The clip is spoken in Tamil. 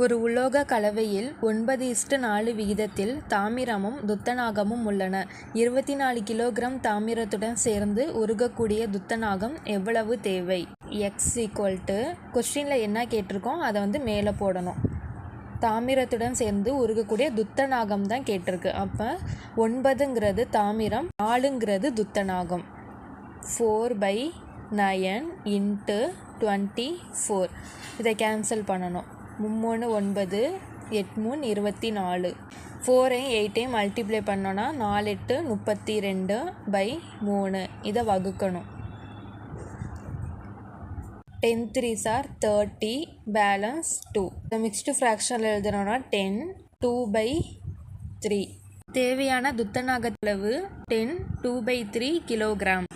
ஒரு உலோக கலவையில் 9:4 விகிதத்தில் தாமிரமும் துத்தநாகமும் உள்ளன. 24 கிலோகிராம் தாமிரத்துடன் சேர்ந்து உருகக்கூடிய துத்தநாகம் எவ்வளவு தேவை? எக்ஸ் ஈக்குவல் கொஸ்டினில் என்ன கேட்டிருக்கோம் அதை மேலே போடணும். தாமிரத்துடன் சேர்ந்து உருகக்கூடிய துத்தநாகம் தான் கேட்டிருக்கு. அப்போ 9ங்கிறது தாமிரம், 4ங்கிறது துத்தநாகம். 4/9 × 24. இதை கேன்சல் பண்ணணும். 3 9 8 24. 4ஐயும் 8ஐயும் மல்டிப்ளை பண்ணோன்னா 4 8 32/3. இதை வகுக்கணும். 10 3s are 30, பேலன்ஸ் 2. இந்த மிக்ஸ்டு ஃப்ராக்ஷனில் எழுதுனோன்னா 10 2/3. தேவையான துத்தநாக அளவு 10 2/3 கிலோகிராம்.